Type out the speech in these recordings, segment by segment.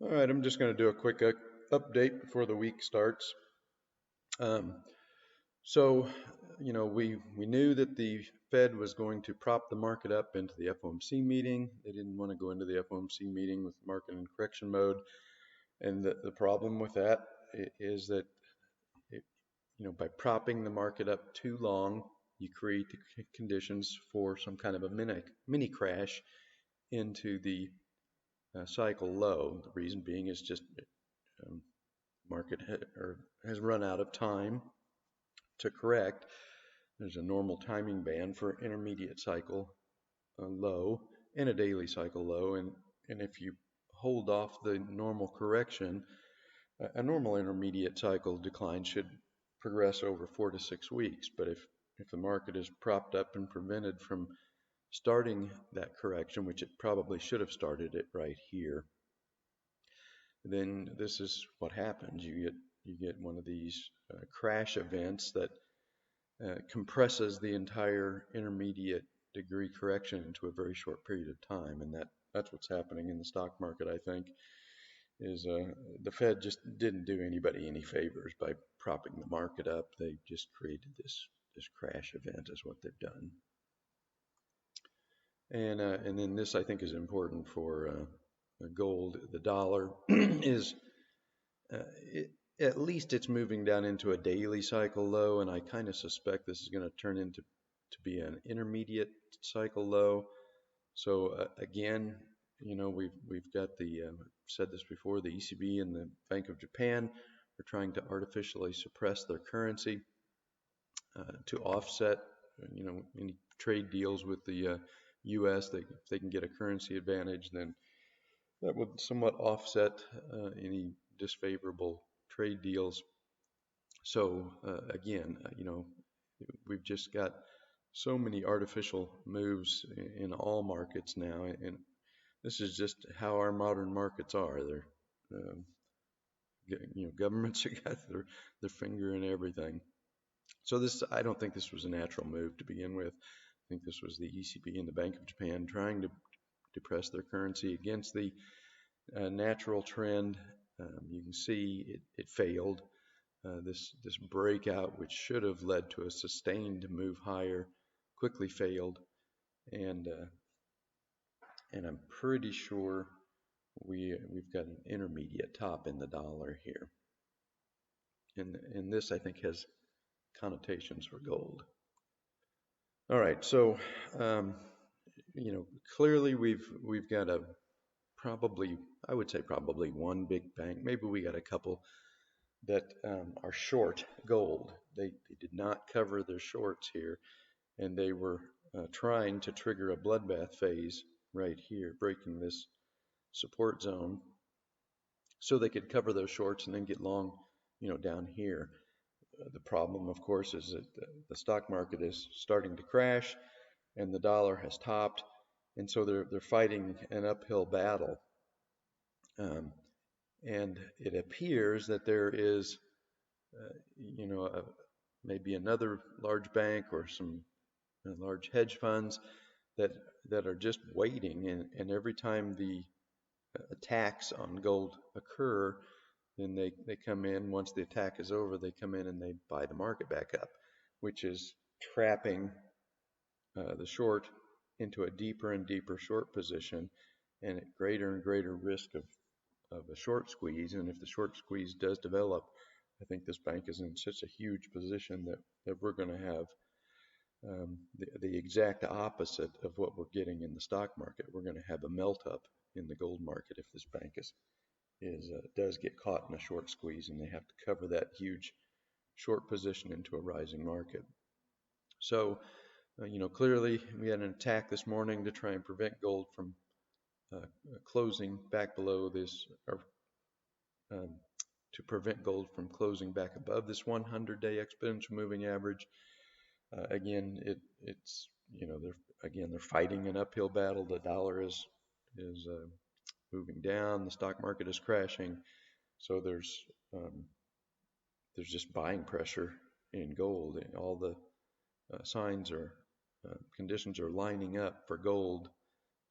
All right, I'm just going to do a quick update before the week starts. Um, so, we knew that the Fed was going to prop the market up into the FOMC meeting. They didn't want to go into the FOMC meeting with market in correction mode. And the problem with that is that, it, by propping the market up too long, you create the conditions for some kind of a mini crash into the cycle low. The reason being is just um, market has run out of time to correct. There's a normal timing band for intermediate cycle low and a daily cycle low, and if you hold off the normal correction, a normal intermediate cycle decline should progress over 4 to 6 weeks. But if the market is propped up and prevented from starting that correction, which it probably should have started it right here, then this is what happens. You get one of these crash events that compresses the entire intermediate degree correction into a very short period of time, and that's what's happening in the stock market. I think is the Fed just didn't do anybody any favors by propping the market up. They just created this crash event, is what they've done. And then this I think is important for gold. The dollar is uh, it, at least it's moving down into a daily cycle low, and I kind of suspect this is going to turn into to be an intermediate cycle low. So again, we've got the said this before, the ECB and the Bank of Japan are trying to artificially suppress their currency to offset any trade deals with the U.S. If they can get a currency advantage, then that would somewhat offset any disfavorable trade deals. So again, we've just got so many artificial moves in all markets now, and this is just how our modern markets are. They're, um, governments have got their finger in everything. So I don't think this was a natural move to begin with. I think this was the ECB and the Bank of Japan trying to depress their currency against the natural trend. You can see it failed. This breakout, which should have led to a sustained move higher, quickly failed, and I'm pretty sure we've got an intermediate top in the dollar here, and this I think has connotations for gold. All right, so um, clearly we've got a probably I would say probably one big bank. Maybe we got a couple that are short gold. They did not cover their shorts here, and they were trying to trigger a bloodbath phase right here, breaking this support zone, so they could cover those shorts and then get long, down here. The problem, of course, is that the stock market is starting to crash, and the dollar has topped, and so they're fighting an uphill battle. Um, and it appears that there is, uh, you know, a, maybe another large bank or some large hedge funds that that are just waiting, and every time the attacks on gold occur, then they come in. Once the attack is over, they come in and they buy the market back up, which is trapping the short into a deeper and deeper short position and at greater and greater risk of a short squeeze. And if the short squeeze does develop, I think this bank is in such a huge position that we're going to have the exact opposite of what we're getting in the stock market. We're going to have a melt up in the gold market if this bank does get caught in a short squeeze and they have to cover that huge short position into a rising market. So, clearly we had an attack this morning to try and prevent gold from closing back below this, or um, to prevent gold from closing back above this 100-day exponential moving average. Again, it's they're fighting an uphill battle. The dollar is moving down. The stock market is crashing. So there's just buying pressure in gold. And all the signs conditions are lining up for gold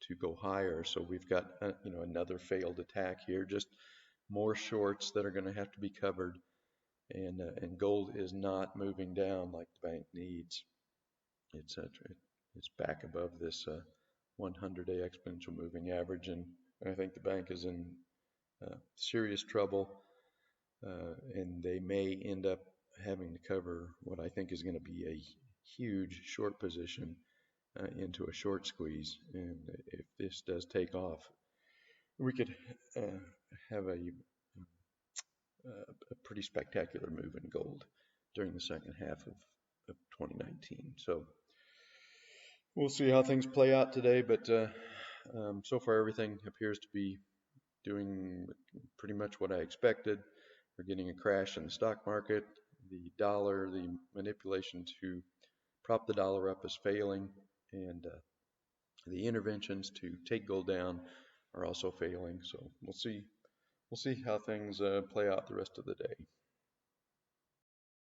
to go higher. So we've got another failed attack here, just more shorts that are going to have to be covered, and gold is not moving down like the bank needs. It's back above this 100-day exponential moving average, and I think the bank is in serious trouble, and they may end up having to cover what I think is going to be a huge short position into a short squeeze. And if this does take off, we could have a pretty spectacular move in gold during the second half of 2019. So we'll see how things play out today, but so far everything appears to be doing pretty much what I expected. We're getting a crash in the stock market. The dollar, the manipulation to prop the dollar up is failing, and the interventions to take gold down are also failing. So we'll see how things play out the rest of the day.